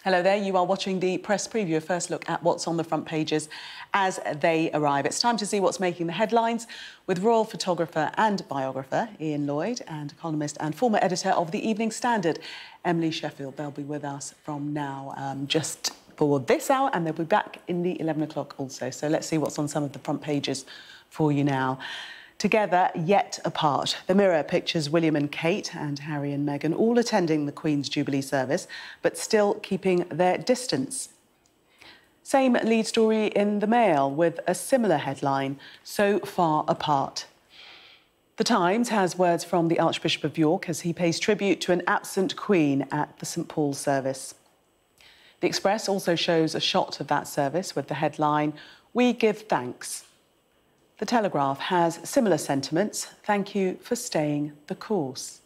Hello there, you are watching the press preview, a first look at what's on the front pages as they arrive. It's time to see what's making the headlines with Royal Photographer and Biographer, Lloyd and Columnist and former editor of the Evening Standard, Emily Sheffield. They'll be with us from now just for this hour, and they'll be back in the 11 o'clock also. So let's see what's on some of the front pages for you now. Together, yet apart. The Mirror pictures William and Kate and Harry and Meghan all attending the Queen's Jubilee service, but still keeping their distance. Same lead story in the Mail with a similar headline, so far apart. The Times has words from the Archbishop of York as he pays tribute to an absent Queen at the St Paul's service. The Express also shows a shot of that service with the headline, "We give thanks." The Telegraph has similar sentiments, "Thank you for staying the course."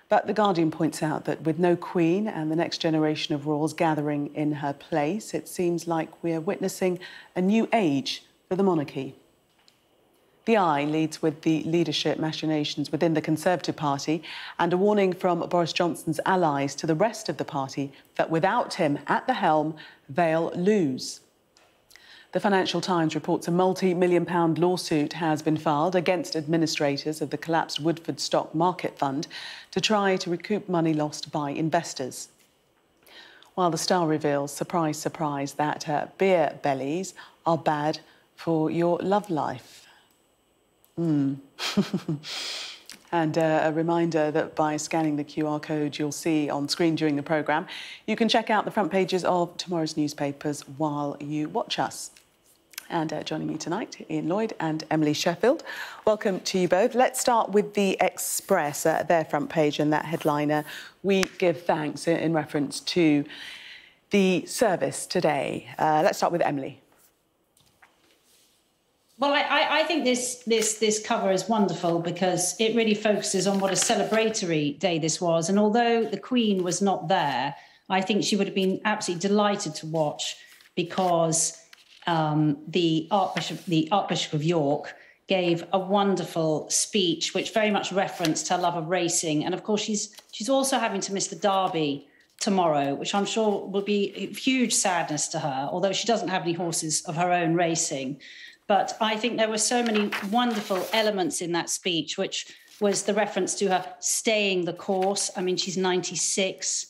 But The Guardian points out that with no Queen and the next generation of royals gathering in her place, it seems like we're witnessing a new age for the monarchy. The Eye leads with the leadership machinations within the Conservative Party and a warning from Boris Johnson's allies to the rest of the party that without him at the helm, they'll lose. The Financial Times reports a multi-million-pound lawsuit has been filed against administrators of the collapsed Woodford Stock Market Fund to try to recoup money lost by investors. While the Star reveals, surprise, surprise, that beer bellies are bad for your love life. And a reminder that by scanning the QR code you'll see on screen during the programme, you can check out the front pages of tomorrow's newspapers while you watch us. And joining me tonight, Lloyd and Emily Sheffield. Welcome to you both. Let's start with the Express, their front page and that headliner, "We give thanks," in reference to the service today. Let's start with Emily. Well, I think this cover is wonderful because it really focuses on what a celebratory day this was. And although the Queen was not there, I think she would have been absolutely delighted to watch because the Archbishop of York gave a wonderful speech, which very much referenced her love of racing. And of course, she's also having to miss the Derby tomorrow, which I'm sure will be a huge sadness to her, although she doesn't have any horses of her own racing. But I think there were so many wonderful elements in that speech, which was the reference to her staying the course. I mean, she's 96.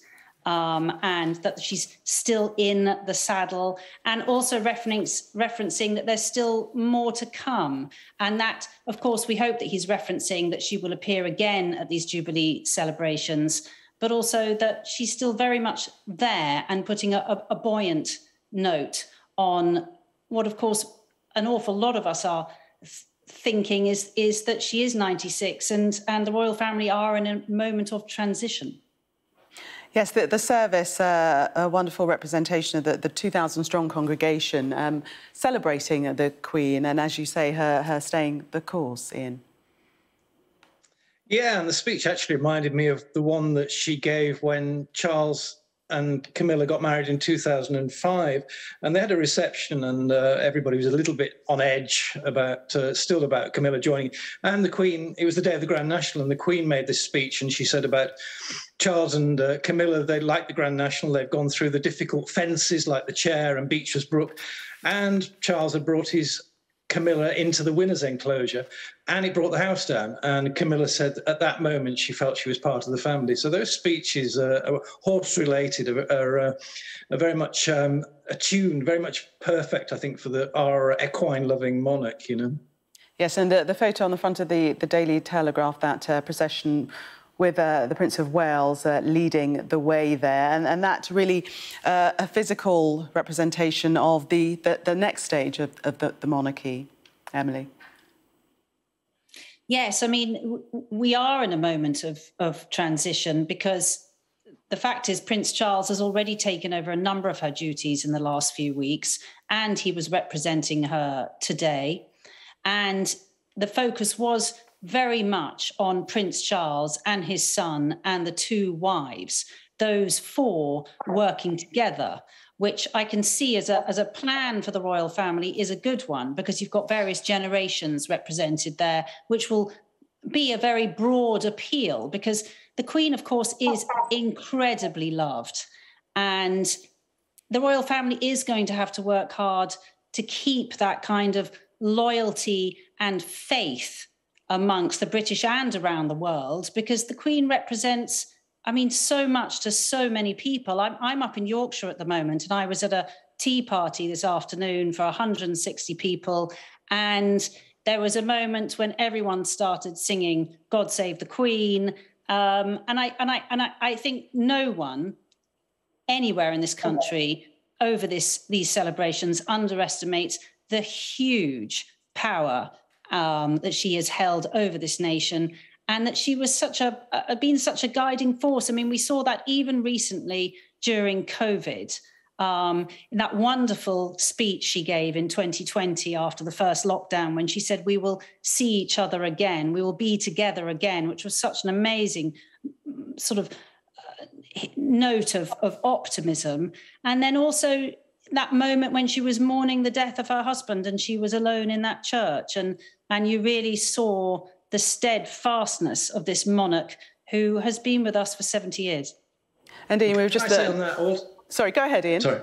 And that she's still in the saddle, and also referencing that there's still more to come. And that, of course, we hope that he's referencing that she will appear again at these Jubilee celebrations, but also that she's still very much there and putting a buoyant note on what, of course, an awful lot of us are thinking is that she is 96 and the royal family are in a moment of transition. Yes, the service, a wonderful representation of the 2,000-strong congregation celebrating the Queen and, as you say, her staying the course, Ian. Yeah, and the speech actually reminded me of the one that she gave when Charles and Camilla got married in 2005, and they had a reception, and everybody was a little bit on edge about still about Camilla joining. And the Queen, it was the day of the Grand National, and the Queen made this speech, and she said about Charles and Camilla, they like the Grand National, they've gone through the difficult fences like the Chair and Beecher's Brook, and Charles had brought his Camilla into the winner's enclosure, and it brought the house down. And Camilla said at that moment she felt she was part of the family. So those speeches are horse-related, are very much attuned, very much perfect, I think, for our equine-loving monarch, you know. Yes, and the photo on the front of the Daily Telegraph, that procession with the Prince of Wales leading the way there, and that's really a physical representation of the next stage of the monarchy. Emily. Yes, I mean, we are in a moment of transition because the fact is Prince Charles has already taken over a number of her duties in the last few weeks, and he was representing her today. And the focus was very much on Prince Charles and his son and the two wives, those four working together, which I can see as a plan for the royal family is a good one because you've got various generations represented there, which will be a very broad appeal because the Queen, of course, is incredibly loved. And the royal family is going to have to work hard to keep that kind of loyalty and faith amongst the British and around the world, because the Queen represents, I mean, so much to so many people. I'm up in Yorkshire at the moment, and I was at a tea party this afternoon for 160 people, and there was a moment when everyone started singing "God Save the Queen," and I think no one anywhere in this country over these celebrations underestimates the huge power that she has held over this nation, and that she was been such a guiding force. I mean, we saw that even recently during COVID, in that wonderful speech she gave in 2020 after the first lockdown, when she said, "We will see each other again, we will be together again," which was such an amazing sort of note of optimism. And then also that moment when she was mourning the death of her husband and she was alone in that church, and you really saw the steadfastness of this monarch who has been with us for 70 years. And Ian, we were just... Sorry, go ahead, Ian. Sorry.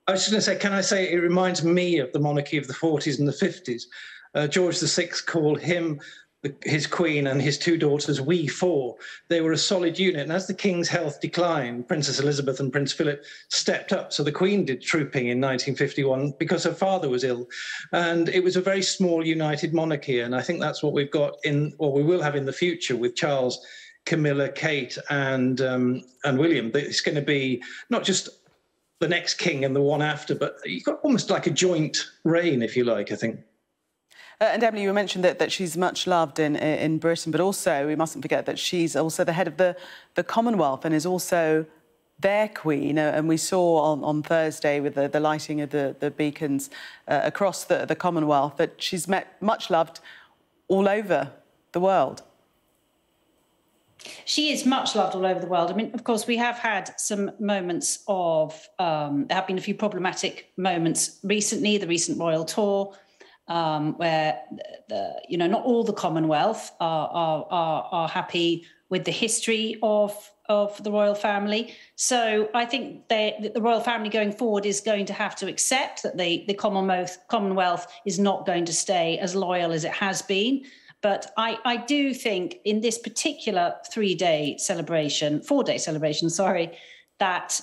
I was just going to say, can I say it reminds me of the monarchy of the 40s and the 50s. George VI called his queen and his two daughters "we four." They were a solid unit. And as the king's health declined, Princess Elizabeth and Prince Philip stepped up. So the Queen did trooping in 1951 because her father was ill. And it was a very small, united monarchy. And I think that's what we've got we will have in the future with Charles, Camilla, Kate and William. It's going to be not just the next king and the one after, but you've got almost like a joint reign, if you like, I think. And Emily, you mentioned that she's much loved in Britain, but also we mustn't forget that she's also the head of the Commonwealth and is also their queen. And we saw on Thursday with the lighting of the beacons across the Commonwealth that she's much loved all over the world. She is much loved all over the world. I mean, of course, we have had some moments of... there have been a few problematic moments recently, the recent royal tour, where not all the Commonwealth are happy with the history of the royal family. So I think that the royal family going forward is going to have to accept that the Commonwealth is not going to stay as loyal as it has been. But I do think in this particular 4-day celebration, that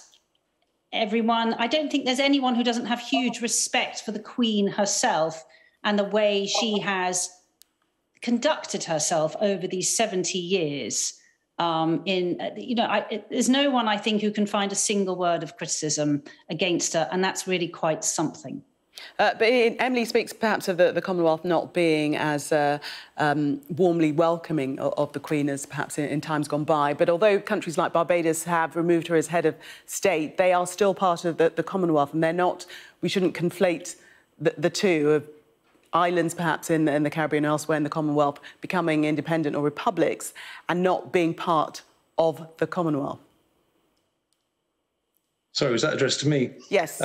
everyone, I don't think there's anyone who doesn't have huge respect for the Queen herself and the way she has conducted herself over these 70 years. There's no one, I think, who can find a single word of criticism against her, and that's really quite something. But Emily speaks perhaps of the Commonwealth not being as warmly welcoming of the Queen as perhaps in times gone by. But although countries like Barbados have removed her as head of state, they are still part of the Commonwealth, and they're not... We shouldn't conflate the two of islands perhaps in the Caribbean and elsewhere in the Commonwealth becoming independent or republics and not being part of the Commonwealth. Sorry, was that addressed to me? Yes.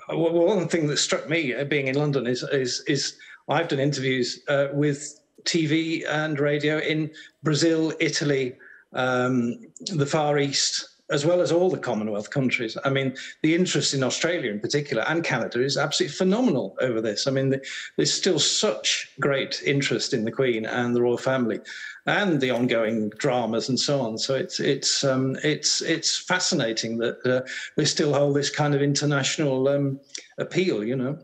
Well, one thing that struck me being in London is I've done interviews with TV and radio in Brazil, Italy, the Far East, as well as all the Commonwealth countries. I mean, the interest in Australia in particular and Canada is absolutely phenomenal over this. I mean, there's still such great interest in the Queen and the royal family and the ongoing dramas and so on. So it's fascinating that they still hold this kind of international appeal, you know.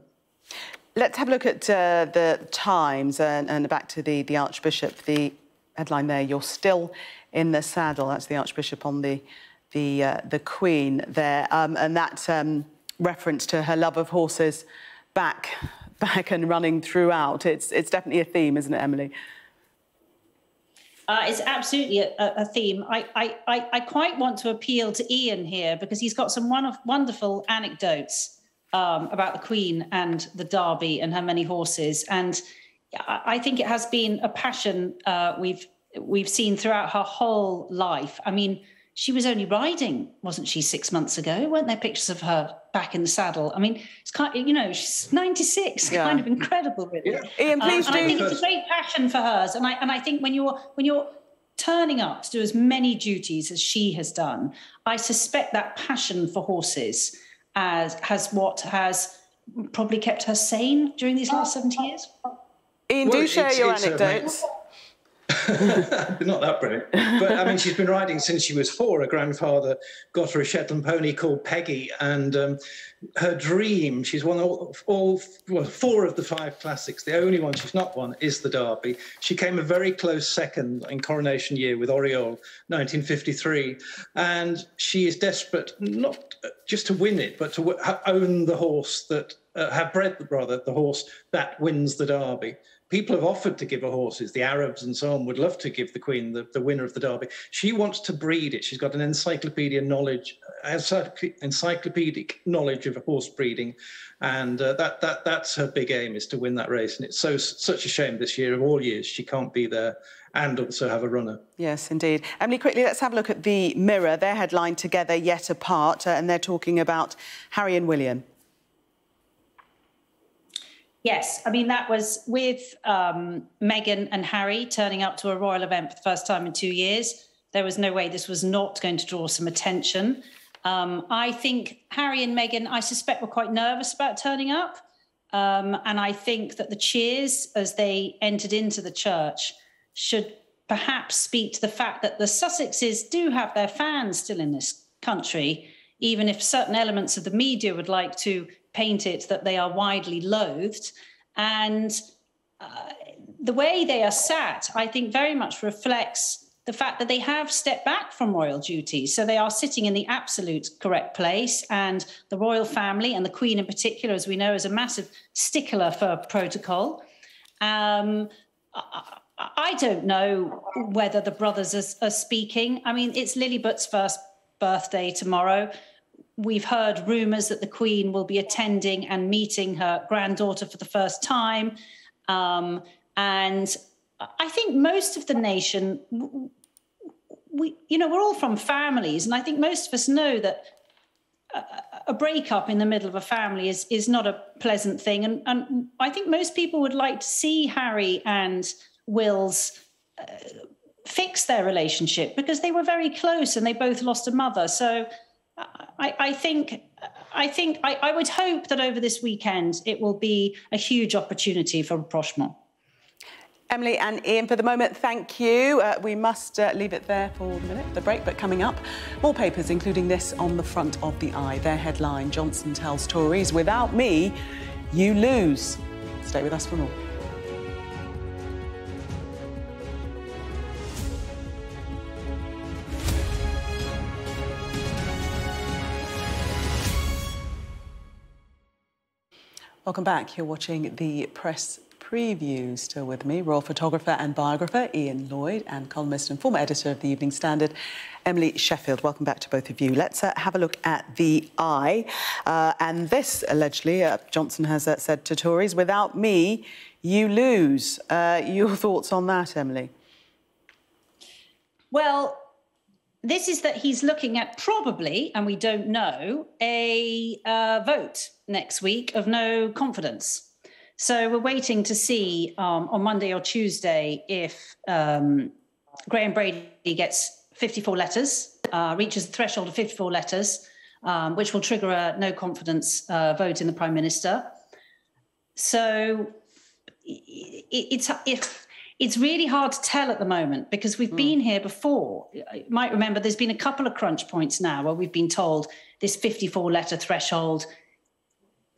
Let's have a look at the Times and back to the Archbishop. The headline there, "You're still in the saddle." That's the Archbishop on the Queen there, and that reference to her love of horses back and running throughout. It's definitely a theme, isn't it, Emily? It's absolutely a theme. I quite want to appeal to Ian here because he's got some wonderful anecdotes about the Queen and the Derby and her many horses, and I think it has been a passion we've seen throughout her whole life. I mean, she was only riding, wasn't she, 6 months ago? Weren't there pictures of her back in the saddle? I mean, it's kind of, she's 96, kind of incredible, really. Yeah. Ian, please do. And I think it's a great passion for hers. And I think when you're turning up to do as many duties as she has done, I suspect that passion for horses has probably kept her sane during these last 70 years. Ian, do share your anecdotes. Not that brilliant. But, I mean, she's been riding since she was 4. Her grandfather got her a Shetland pony called Peggy, and her dream, she's won all 4 of the 5 classics. The only one she's not won is the Derby. She came a very close second in Coronation Year with Oriole, 1953. And she is desperate, not just to win it, but to own the horse that, have bred, rather, the horse that wins the Derby. People have offered to give her horses. The Arabs and so on would love to give the Queen the winner of the Derby. She wants to breed it. She's got an encyclopedic knowledge of horse breeding, and that's her big aim, is to win that race. And it's such a shame this year, of all years, she can't be there and also have a runner. Yes, indeed. Emily, quickly, let's have a look at the Mirror. Their headline, Together Yet Apart, and they're talking about Harry and William. Yes, I mean, that was with Meghan and Harry turning up to a royal event for the first time in 2 years. There was no way this was not going to draw some attention. I think Harry and Meghan, I suspect, were quite nervous about turning up. And I think that the cheers as they entered into the church should perhaps speak to the fact that the Sussexes do have their fans still in this country, even if certain elements of the media would like to paint it that they are widely loathed. And the way they are sat, I think, very much reflects the fact that they have stepped back from royal duties. So they are sitting in the absolute correct place. And the royal family, and the Queen in particular, as we know, is a massive stickler for protocol. I don't know whether the brothers are speaking. I mean, it's Lilibut's first birthday tomorrow. We've heard rumours that the Queen will be attending and meeting her granddaughter for the first time. And I think most of the nation, we're all from families. And I think most of us know that a breakup in the middle of a family is not a pleasant thing. And I think most people would like to see Harry and Will's fix their relationship, because they were very close and they both lost a mother. So I would hope that over this weekend it will be a huge opportunity for rapprochement. Emily and Ian, for the moment, thank you. We must leave it there for the break, but coming up, more papers, including this on the front of the Eye. Their headline, Johnson tells Tories, "Without me, you lose." Stay with us for more. Welcome back. You're watching the press preview. Still with me, Royal Photographer and Biographer Ian Lloyd, and columnist and former editor of the Evening Standard, Emily Sheffield. Welcome back to both of you. Let's have a look at the Eye. And this, allegedly, Johnson has said to Tories, "Without me, you lose." Your thoughts on that, Emily? Well, this is that he's looking at probably, and we don't know, a vote next week of no confidence. So we're waiting to see on Monday or Tuesday if Graham Brady gets 54 letters, reaches the threshold of 54 letters, which will trigger a no confidence vote in the Prime Minister. So it's really hard to tell at the moment, because we've been here before. You might remember there's been a couple of crunch points now where we've been told this 54-letter threshold.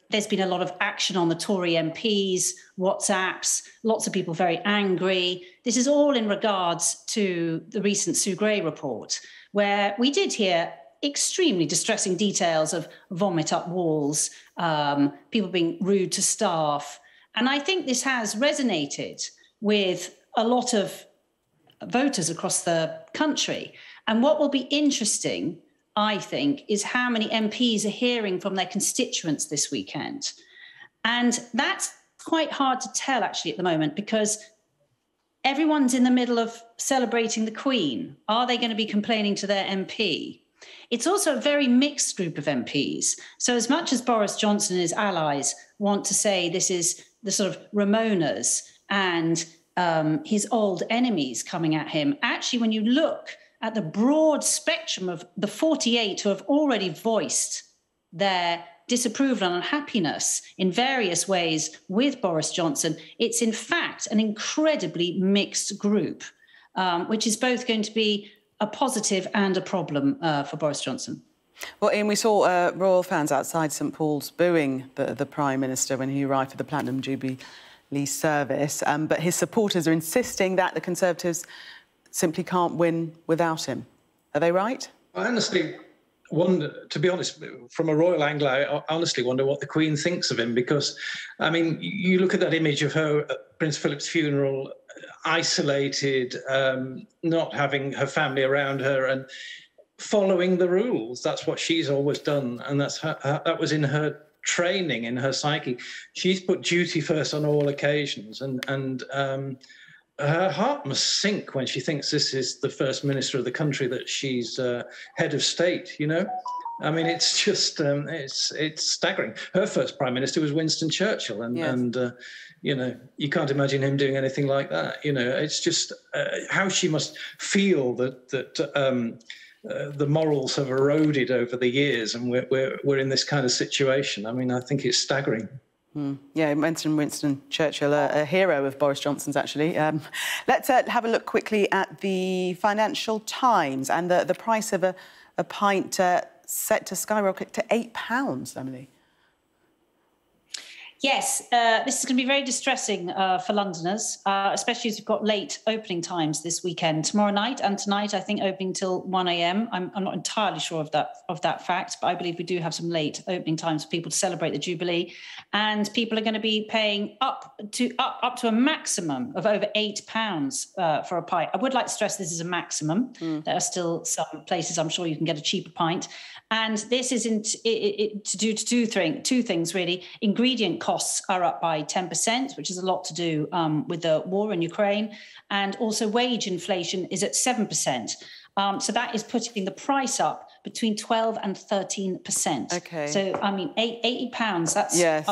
There's been a lot of action on the Tory MPs, WhatsApps, lots of people very angry. This is all in regards to the recent Sue Gray report, where we did hear extremely distressing details of vomit up walls, people being rude to staff. And I think this has resonated with a lot of voters across the country. And what will be interesting, I think, is how many MPs are hearing from their constituents this weekend. And that's quite hard to tell, actually, at the moment, because everyone's in the middle of celebrating the Queen. Are they going to be complaining to their MP? It's also a very mixed group of MPs. So as much as Boris Johnson and his allies want to say this is the sort of Ramonas and his old enemies coming at him. Actually, when you look at the broad spectrum of the 48 who have already voiced their disapproval and unhappiness in various ways with Boris Johnson, it's in fact an incredibly mixed group, which is both going to be a positive and a problem for Boris Johnson. Well, Ian, we saw royal fans outside St Paul's booing the Prime Minister when he arrived for the Platinum Jubilee service, but his supporters are insisting that the Conservatives simply can't win without him. Are they right? I honestly wonder, to be honest, from a royal angle, I honestly wonder what the Queen thinks of him, because, I mean, you look at that image of her at Prince Philip's funeral, isolated, not having her family around her and following the rules. That's what she's always done, and that was in her training, in her psyche. She's put duty first on all occasions, and her heart must sink when she thinks this is the first minister of the country that she's head of state, you know? I mean, it's just, it's staggering. Her first prime minister was Winston Churchill, and, yes. You know, you can't imagine him doing anything like that. You know, it's just how she must feel that the morals have eroded over the years, and we're in this kind of situation. I mean, I think it's staggering. Yeah, you mentioned Winston Churchill, a hero of Boris Johnson's, actually. Let's have a look quickly at the Financial Times and the price of a pint set to skyrocket to £8, Emily. Yes, this is going to be very distressing for Londoners, especially as we've got late opening times this weekend. Tomorrow night and tonight, I think, opening till 1 a.m. I'm not entirely sure of that fact, but I believe we do have some late opening times for people to celebrate the Jubilee, and people are going to be paying up to a maximum of over £8 for a pint. I would like to stress this is a maximum. There are still some places I'm sure you can get a cheaper pint, and this is to do two things really. Ingredient costs are up by 10%, which is a lot to do with the war in Ukraine. And also wage inflation is at 7%. So that is putting the price up between 12 and 13%. OK. So, I mean, £80, that's... Yes.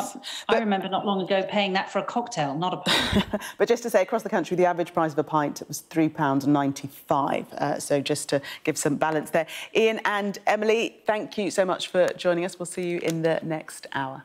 I remember not long ago paying that for a cocktail, not a pint. But just to say, across the country, the average price of a pint was £3.95. So just to give some balance there. Ian and Emily, thank you so much for joining us. We'll see you in the next hour.